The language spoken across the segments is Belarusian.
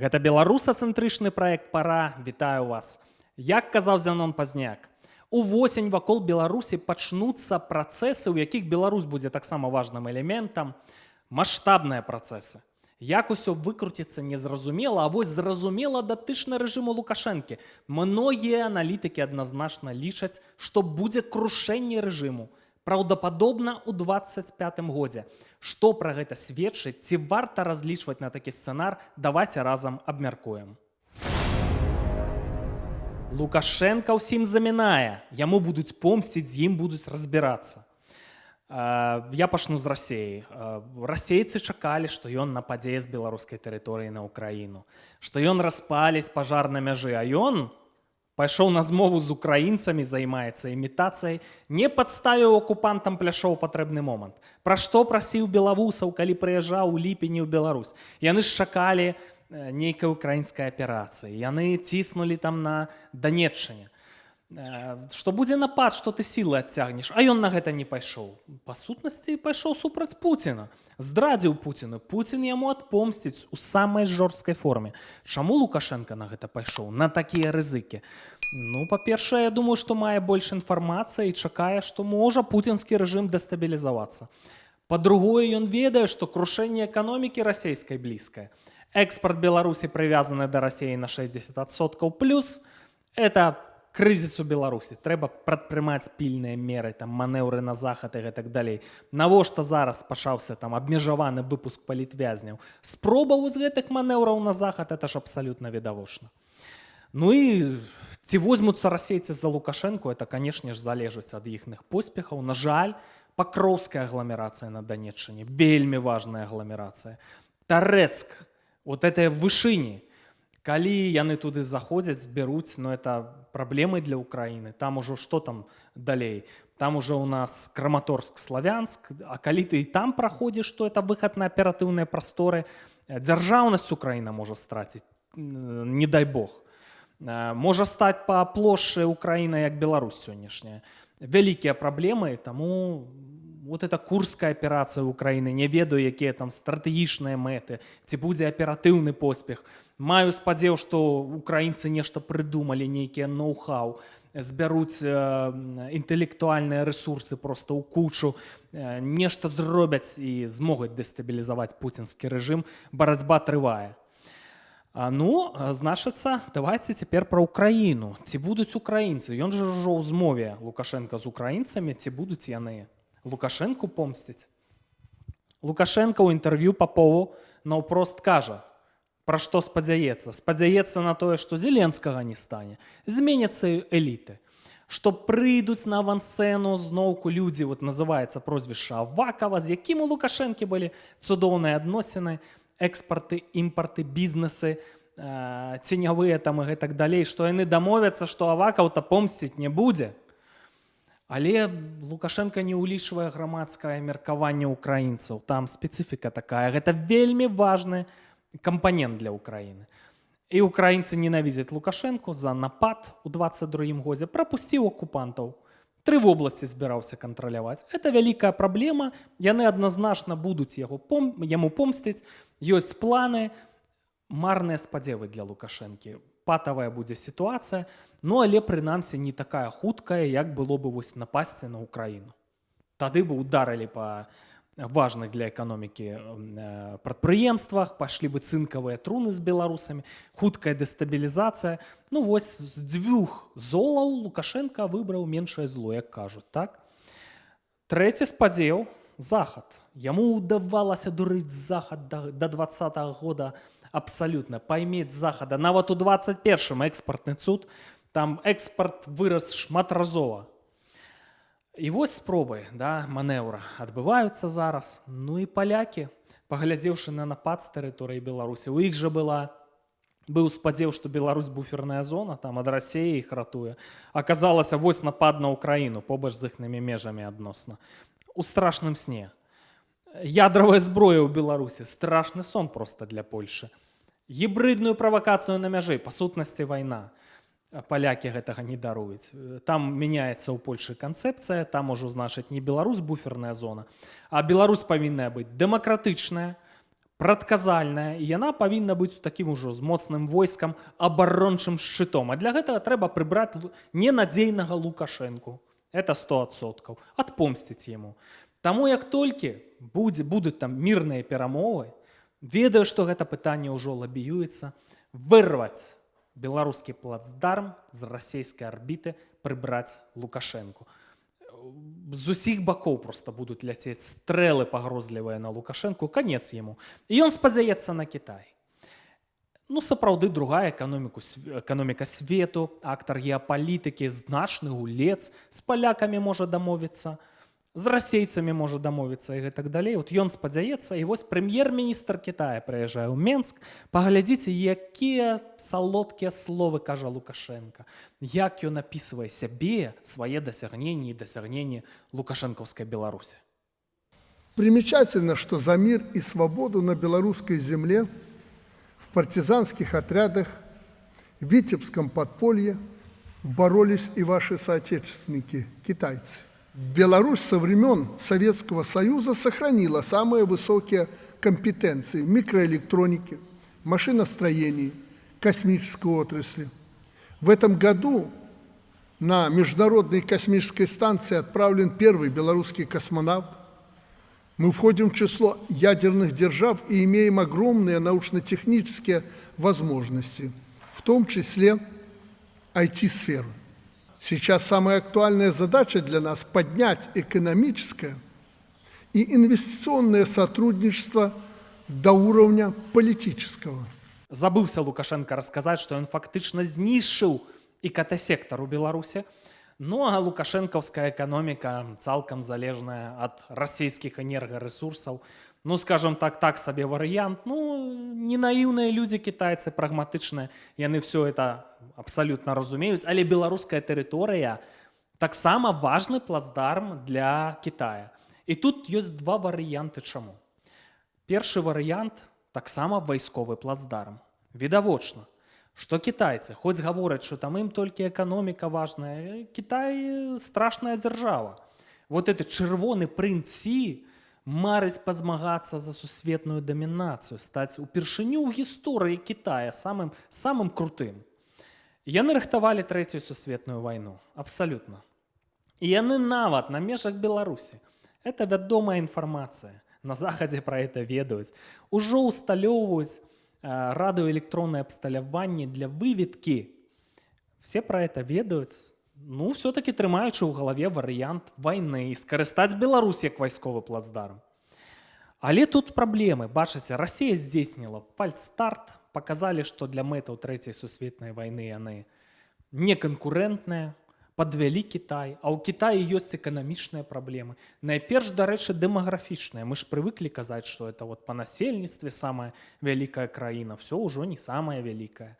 Гэта беларусацэнтрычны праект «Пара». Вітаю вас. Як казаў Зянон Пазняк, увосень вакол Беларусі пачнуцца працэсы, у якіх Беларусь будзе таксама важным элементам, маштабныя працэсы. Як усё выкруціцца незразумела, а вось зразумела датычна рэжыму Лукашэнкі. Многія аналітыкі адназначна лічаць, што будзе крушэнне рэжыму. Праўдападобна ў 25 годзе. Што пра гэта сведчыць, ці варта разлічваць на такі сцэнар, давайце разам абмяркуем. Лукашенко ўсім замінае, яму будуць помсціць, з ім будуць разбірацца. Я пачну з Расіі. Расейцы чакалі, што ён нападзе з беларускай тэрыторыі на Украіну, што ён распаліць пажар на мяжы, а ён пайшоў на змову з украінцамі, займаецца імітацыяй, не падставіў акупантам пляшоў патрэбны момант. Пра што прасіў белавусаў, калі прыязджаў у ліпені ў Беларусь? Яны ж чакалі нейкай украінскай аперацыі, яны ціснулі там на Данеччыне. Што будзе напад, што ты сілы адцягнеш, а ён на гэта не пайшоў. Па сутнасці пайшоў супраць Пуціна, здрадзіў Пуціну. Пуцін яму адпомсціць у самай жорсткай форме. Чаму Лукашенко на гэта пайшоў, на такія рызыкі? Ну, па-першае, я думаю, што мае больш інфармацыі і чакае, што можа пуцінскі рэжым дэстабілізавацца. Па-другое, ён ведае, што крушэнне эканомікі расійскай блізкае. Экспарт Беларусі прывязаны да Расіі на 60%+. Это крызіс у Беларусі. Трэба прадпрымаць пільныя меры, там, манеўры на захад і гэтак далей. Навошта зараз пачаўся там абмежаваны выпуск палітвязняў? Спробаў з гэтых манеўраў на захад, это ж абсалютна відавочна. Ну і ці возьмуцца расейцы за Лукашэнку, это, канешне ж, залежыць ад іхных поспехаў. На жаль, Пакроўская агламерацыя на Данеччыне, вельмі важная агламерацыя. Тарэцк, вот этой вышыні, калі яны туды заходзяць, збяруць, но это праблемы для Украіны. Там ужо што там далей? Там уже у нас Краматорск, Славянск, а калі ты і там праходзіш, то это выхад на аператыўныя прасторы. Дзяржаўнасць Украіна можа страціць, не дай бог. Можа стаць па плошчы Украіна, як Беларусь сённяшняя. Вялікія праблемы, таму вот эта курская аперацыя Украіны, не ведаю, якія там стратэгічныя мэты, ці будзе аператыўны поспех. Маю спадзеў, што украінцы нешта прыдумалі, нейкія ноу-хау, збяруць інтэлектуальныя рэсурсы проста ў кучу, нешта зробяць і змогуць дэстабілізаваць пуцінскі рэжым. Барацьба трывае. Ну, значыцца, давайце цяпер пра Украіну. Ці будуць украінцы? Ён жа ўжо ў змове Лукашенка з украінцамі, ці будуць яны Лукашэнку помсціць? Лукашенко ў інтэрв'ю Папову наўпрост кажа, пра што спадзяецца. Спадзяецца на тое, што Зеленскага не стане. Зменяцца эліты. Што прыйдуць на авансцэну зноўку людзі, вот называецца прозвішча Авакова, з якім у Лукашэнкі былі цудоўныя адносіны, экспарты, імпарты, бізнесы, ценявыя там і гэтак далей, што яны дамовяцца, што Авакаў-то помсціць не будзе. Але Лукашенко не ўлічвае грамадскае меркаванне украінцаў. Там спецыфіка такая. Гэта вельмі важны кампанент для Украіны. І украінцы ненавідзяць Лукашенко за напад у 22 годзе. Прапусціў акупантаў. 3 вобласці збіраўся кантраляваць. Это вялікая праблема. Яны адназначна будуць яму помсціць. Ёсць планы, марныя спадзевы для Лукашэнкі. Патавая будзе сітуацыя, ну але прынамсі не такая хуткая, як было бы вось напасці на Украіну. Тады бы ударылі па важных для эканомікі прадпрыемствах, пашлі бы цынкавыя труны з беларусамі, хуткая дэстабілізацыя. Ну вось з 2 золаў Лукашенко выбраў меншае зло, як кажуць, так? Трэці спадзеў захад. Яму ўдавалася дурыць захад да 20-го года абсалютна, паймець захада. Нават у 21-м экспартны цуд, там экспарт вырас шматразова. І вось спробы, да, манеўра адбываюцца зараз. Ну і палякі, паглядзеўшы на напад з тэрыторыі Беларусі, у іх жа быў спадзеў, што Беларусь буферная зона, там ад Расіі іх ратуе. Аказалася, вось напад на Украіну, побач з іхнымі межамі адносна. У страшным сне. Ядравая зброя ў Беларусі, страшны сон проста для Польшы. Гібридную правакацыю на мяжы, па сутнасці вайна. Палякі гэтага не даруюць. Там мяняецца ў Польшы канцэпцыя, там ужо, значыць, не Беларусь буферная зона, а Беларусь павінна быць дэмакратычная, прадказальная, і яна павінна быць такім ужо з моцным войскам, абарончым шчытом. А для гэтага трэба прыбраць ненадзейнага Лукашэнку. Это 100%. Адпомсціць яму. Таму як толькі будуць там мірныя перамовы, ведаю, што гэта пытанне ўжо лабіюецца, вырваць беларускі плацдарм з расійскай арбіты, прыбраць Лукашэнку. З усіх бакоў проста будуць ляцець стрэлы пагрозлівыя на Лукашэнку, канец яму. І ён спадзяецца на Кітай. Ну, сапраўды, другая эканоміка свету, актар геапалітыкі, значны гулец, з палякамі можа дамовіцца, з расейцамі можа дамовіцца і гэтак далей. От ён спадзяецца, і вось прэм'ер-міністр Китая прыязджае ў Менск. Паглядзіце, якія салодкія словы кажа Лукашенко, як ён апісвае сябе, свае дасягненні і дасягненні лукашэнкаўскай Беларусі. Примечательно, что за мир и свободу на белорусской земле в партизанских отрядах в Витебском подполье боролись и ваши соотечественники, китайцы. Беларусь со времен Советского Союза сохранила самые высокие компетенции в микроэлектронике, машиностроении, космической отрасли. В этом году на Международной космической станции отправлен первый белорусский космонавт. Мы входим в число ядерных держав и имеем огромные научно-технические возможности, в том числе IT-сферу. Сейчас самая актуальная задача для нас – поднять экономическое и инвестиционное сотрудничество до уровня политического. Забыўся Лукашенко расказаць, што ён фактычна знішчыў ІКТ-сектар у Беларусі. Ну, а лукашэнкаўская эканоміка цалкам залежная ад расійскіх энергарэсурсаў. Ну, скажем так сабе варыянт. Ну, не наіўныя людзі, кітайцы, прагматычныя, яны все это абсалютна разумеюць, але беларуская тэрыторыя таксама важны плацдарм для Китая. І тут ёсць два варыянты чаму. Першы варыянт таксама вайсковы плацдарм. Відавочна, што кітайцы, хоць гавораць, што там ім толькі эканоміка важная, Кітай страшная дзяржава. Вот этот чырвоны прынц Сі марыць пазмагацца за сусветную дамінацыю, стаць упершыню ў гісторыі Китая самым крутым. Яны рыхтавалі трэцюю сусветную вайну, абсалютна. І яны нават на межах Беларусі. Это вядомая інфармацыя. На Захадзе пра гэта ведаюць. Ужо ўсталёўваюць радыёэлектроннае абсталяванне для выведкі. Все пра гэта ведаюць. Ну, все-таки трымаючы ў галаве варыянт вайны і скарыстаць Беларусь як вайсковы плацдарм. Але тут праблемы. Бачыце, Расія здзейсніла фальстарт, паказалі, што для мэтаў трэцяй сусветнай вайны яны неканкурэнтныя, падвялі Кітай, а ў Кітаі ёсць эканамічныя праблемы. Найперш, дарэчы, дэмаграфічныя. Мы ж прывыклі казаць, што это вот па насельніцтве самая вялікая краіна. Все ўжо не самая вялікая.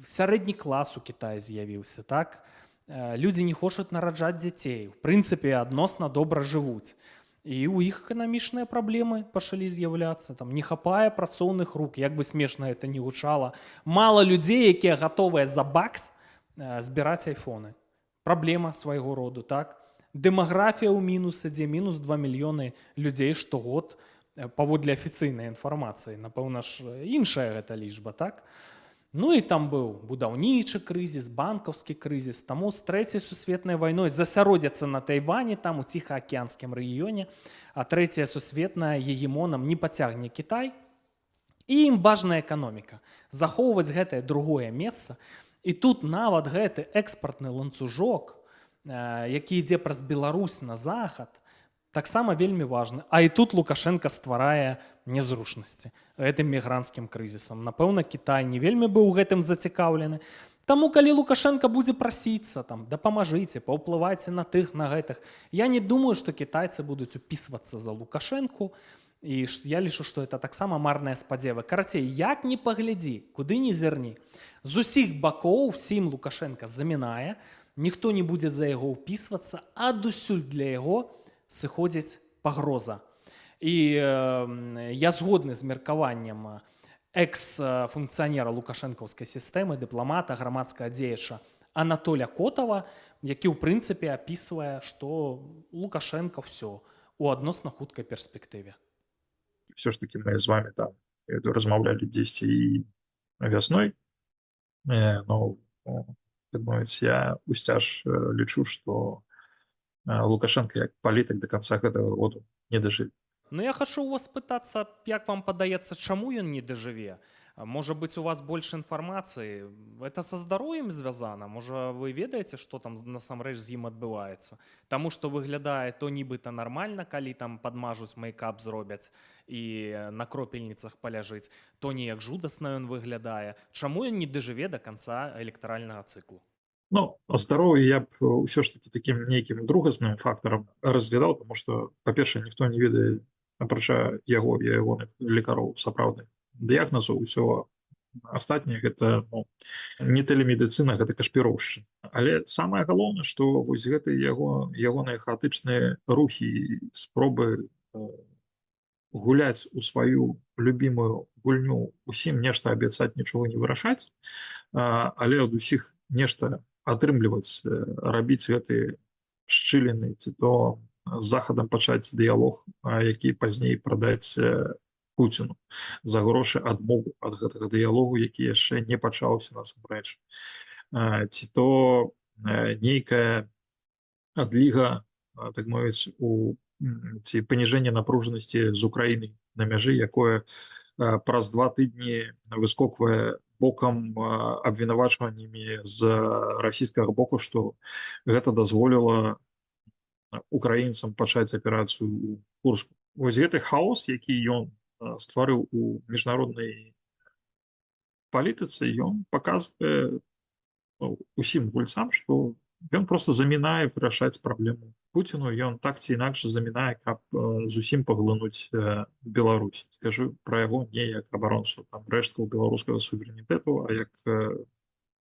Сярэдні клас у Китаі з'явіўся, так? Людзі не хочуць нараджаць дзяцей. В прынцыпе, адносна добра жывуць. І ў іх эканамічныя праблемы пачалі з'яўляцца. Там не хапае працоўных рук, як бы смешна гэта не гучала. Мала людзей, якія гатовыя за бакс збіраць айфоны. Праблема свайго роду, так? Дэмаграфія ў мінус ідзе, мінус 2 мільёны людзей штогод, паводле афіцыйнай інфармацыі. Напэўна ж, іншая гэта лічба, так? Ну і там быў будаўнічы крызіс, банкаўскі крызіс. Таму з трэцяй сусветнай вайной засяродзяцца на Тайвані, там у Ціхаакіянскім рэгіёне, а трэцяя сусветная гегемонам не пацягне Кітай. І ім важная эканоміка. Захоўваць гэтае другое месца. І тут нават гэты экспартны ланцужок, які ідзе праз Беларусь на захад, таксама вельмі важны. А і тут Лукашенко стварае незручнасці гэтым мігранцкім крызісам. Напэўна, Кітай не вельмі быў гэтым зацікаўлены. Таму, калі Лукашенко будзе прасіцца, там, дапамажыце, паўплывайце на тых, на гэтых, я не думаю, што кітайцы будуць упісвацца за Лукашенку, і я лічу, што это таксама марныя спадзевы. Карацей, як не паглядзі, куды не зірні. З усіх бакоў всім Лукашенко замінае, ніхто не будзе за яго ўпісвацца, а адусюль для яго сыходзіць пагроза. І я згодны з меркаваннем экс-функцыянера лукашэнкаўскай сістэмы, дыпламата, грамадскага дзеяча Анатоля Котава, які ў прынцыпе апісвае, што Лукашенко ўсё у адносна хуткай перспектыве. все ж таки мы з вами там размаўлялі дзесьці і вясной, но, так мовіць, я усцяж лічу, што Лукашенко як палітык до конца гэтага году не дажыве. Ну, я хочу у вас спытацца, як вам падаецца, чаму ён не дажыве? Можа быць, у вас больш інфармацыі? Это са здароўем звязана? Можа, вы ведаеце, што там насамрэч з ім адбываецца? Таму што выглядае то нібыта нармальна, калі там падмажуць мейкап зробяць і на кропельніцах паляжыць, то неяк жудасна ён выглядае. Чаму ён не дажыве до канца электаральнага цыклу? Ну, здароўе я б ўсё ж таки такім нейкім другасным фактарам разглядаў, тому што, па-першае, ніхто не ведае, апрача яго і ягоных лекароў сапраўдных дыягназаў, усё астатняе гэта не тэлемедыцына, гэта кашпіроўшчына. Але самае галоўнае, што вось гэты ягоныя хаатычныя рухі і спробы гуляць у сваю любімую гульню, усім нешта абяцаць, нічога не вырашаць, але ад усіх нешта атрымліваць, рабіць гэтыя шчыліны, ці то з захадам пачаць дыялог, які пазней прадаць Пуціну за грошы адмову ад гэтага дыялогу, які яшчэ не пачаўся насамрэч, ці то нейкая адліга, так мовіць, ці паніжэнне напружанасці з Украінай на мяжы, якое праз 2 тыдні выскоквае бокам абвінавачваннямі з расійскага боку, што гэта дазволіла украінцам пачаць аперацыю ў Курску. Вось гэты хаос, які ён стварыў у міжнароднай палітыцы, ён паказвае усім гульцам, што ён просто замінае вырашаць праблему Пуціну, ён так ці інакш замінае, каб зусім паглынуць Беларусь. Скажу пра яго не як абаронцу рэшткаў беларускага суверэнітэту, а як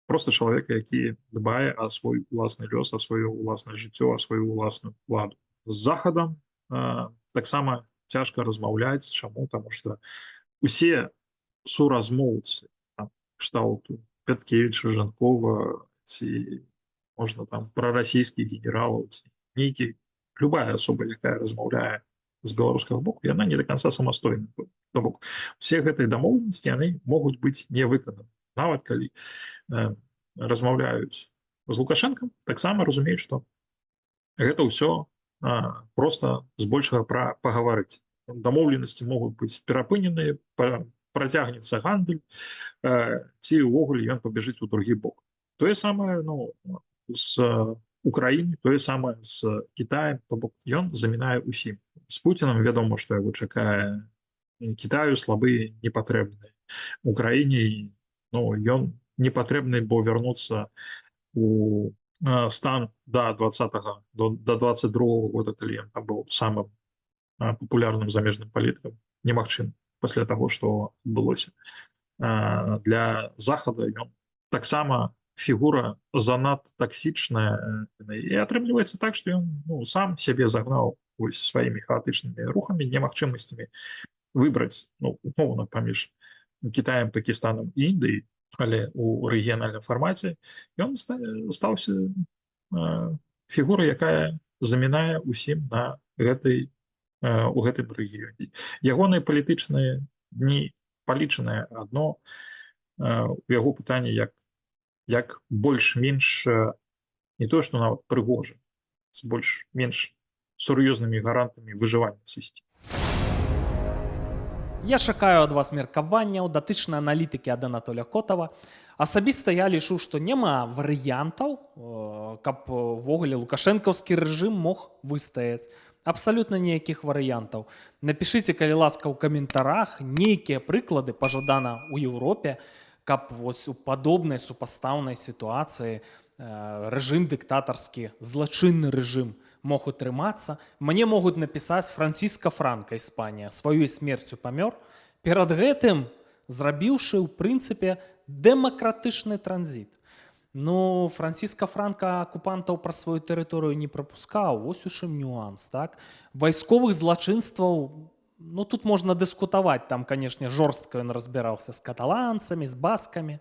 просто чалавека, які дбае о свой уласны лёс, о сваё уласнае жыццё, о сваю уласную ладу. З захадам таксама цяжка размаўляць. Чаму? Таму што усе суразмоўцы кшталту Пяткевіча, Жанкова, ці можна там прарасійскіх генералаў, ці нейкі, любая асоба, якая размаўляе з беларускага боку, яна не до конца самастойна. То бок, усе гэтыя дамоўленасці, яны могуць быць не выкананы. Нават калі размаўляюць з Лукашенком, таксама разумеюць, што гэта ўсё просто збольшага пра пагаварыць. Дамоўленасці могуць быць перапыненыя, працягнецца гандаль, ці ўвогуле ён пабяжыць у другі бок. Тое самае з Украінай, тое самае з Кітаем, то бок ён замінае ўсім. З Пуцінам вядома, што яго чакае. Кітаю слабы, непатрэбны. Украіне ён непатрэбны, бо вярнуцца у стан до 22 года, калі ён там быў самым папулярным замежным палітыкам, немагчыма пасля таго, што адбылося. Для захада ён таксама фігура занадта таксічная, і атрымліваецца так, што ён сам сябе загнаў сваімі хаатычнымі рухамі, немагчымасцямі выбраць, умоўна, паміж Кітаем, Пакістанам і Індыяй, але у рэгіянальным фармаце ён стаўся фігурай, якая замінае усім у гэтым рэгіёне. Ягоныя палітычныя дні палічаныя адно, у яго пытанне, як больш-менш не то, што нават прыгожа, з больш-менш сур'ёзнымі гарантамі выжывання сысці. Я чакаю ад вас меркаванняў датычна аналітыкі ад Анатоля Котава. Асабіста я лічу, што няма варыянтаў, каб увогуле лукашэнкаўскі рэжым мог выстаяць. Абсалютна ніякіх варыянтаў. Напішыце, калі ласка, ў каментарах нейкія прыклады, пажадана ў Еўропе, каб у падобнай супастаўнай сітуацыі рэжым дыктатарскі, злачынны рэжым мог утрымацца. Мне могуць напісаць Франциско Франка, Іспанія, сваёй смерцю памёр, перад гэтым зрабіўшы, ў прынцыпе, дэмакратычны транзіт. Франциско Франка акупантаў праз сваю тэрыторыю не прапускаў, вось у чым нюанс, так? Вайсковых злачынстваў, тут можна дыскутаваць, там, канешне, жорстка ён разбіраўся з каталанцамі, з баскамі,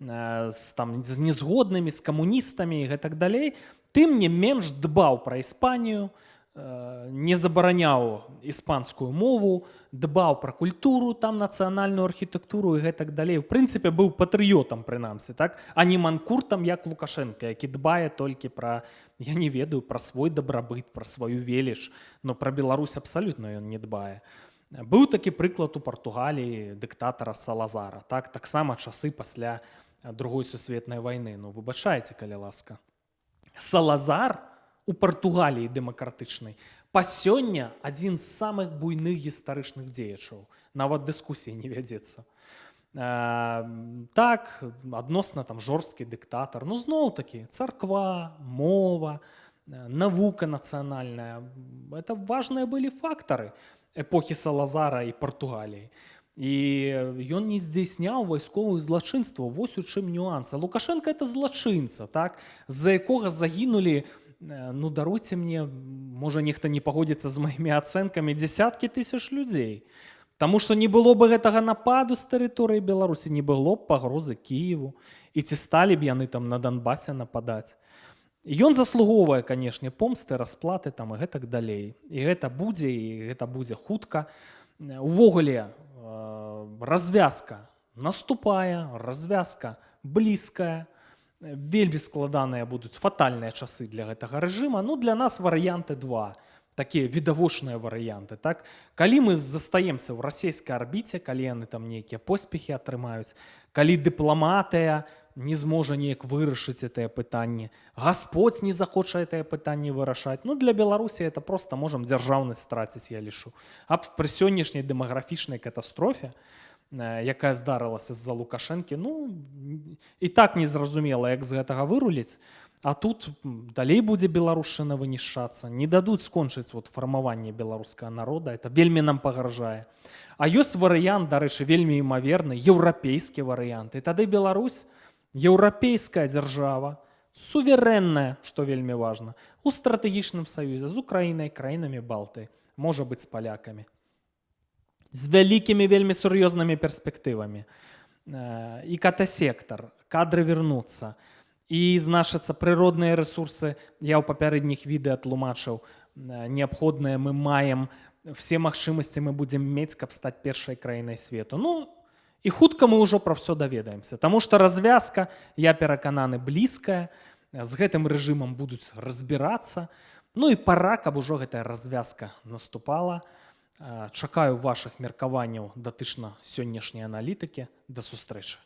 з незгоднымі, з камуністамі і гэтак далей. Тым не менш дбаў пра Іспанію, не забараняў іспанскую мову, дбаў пра культуру, там нацыянальную архітэктуру і гэтак далей. У прынцыпе, быў патрыётам, прынамсі, так? А не манкуртам, як Лукашенко, які дбае толькі пра, я не ведаю, пра свой дабрабыт, пра сваю веліч, но пра Беларусь абсалютна ён не дбае. Быў такі прыклад у Партугаліі дыктатара Салазара, так? Таксама часы пасля Другой сусветнай вайны. Ну, выбачайце, калі ласка. Салазар у Партугаліі дэмакратычнай па сёння адзін з самых буйных гістарычных дзеячаў. Нават дыскусіі не вядзецца. Так, адносна там жорсткі дыктатар. Ну, зноў-такі, царква, мова, навука нацыянальная. Это важныя былі фактары эпохі Салазара і Партугаліі. І ён не здзейсняў вайсковых злачынстваў. Вось у чым нюанс. Лукашенко – это злачынца, так? З-за якога загінулі, ну, даруйце мне, можа, нехта не пагодзіцца з маімі ацэнкамі, дзесяткі тысяч людзей. Таму што не было бы гэтага нападу з тэрыторыі Беларусі, не было б пагрозы Кіеву. І ці сталі б яны там на Донбасе нападаць. Ён заслугоўвае, канешне, помсты, расплаты там і гэтак далей. І гэта будзе хутка. Увогуле, развязка наступае, развязка блізкая, вельмі складаныя будуць фатальныя часы для гэтага рэжыма. Ну, для нас варыянты два, такія відавочныя варыянты. Так? Калі мы застаемся ў расійскай арбіце, калі яны там нейкія поспехі атрымаюць, калі дыпламатыя не зможа неяк вырашыць гэтае пытанне, Гасподзь не захоча гэтае пытанне вырашаць, ну, для Беларусі это проста можам дзяржаўнасць страціць, я лічу. А пры сённяшняй дэмаграфічнай катастрофе, якая здарылася з-за Лукашэнкі, ну, і так незразумела, як з гэтага выруліць, а тут далей будзе беларушчына вынішчацца, не дадуць скончыць вот фармаванне беларускага народа, это вельмі нам пагражае. А ёсць варыянт, дарэчы, вельмі імаверны, еўрапейскі варыянт, і тады Беларусь, еўрапейская дзяржава, суверэнная, што вельмі важна, у стратэгічным саюзе з Украінай, краінамі Балтыі, можа быць з палякамі. З вялікімі вельмі сур'ёзнымі перспектывамі. ІКТ-сектар, кадры вернуцца. І, значыцца, прыродныя рэсурсы, я ў папярэдніх відэа тлумачыў, неабходныя мы маем, все магчымасці мы будзем мець, каб стаць першай краінай свету. Ну, і хутка мы ўжо пра ўсё даведаемся. Таму што развязка, я перакананы, блізкая, з гэтым рэжымам будуць разбірацца. Ну і пара, каб ужо гэтая развязка наступала. Чакаю вашых меркаванняў датычна сённяшняй аналітыкі. Да сустрэчы.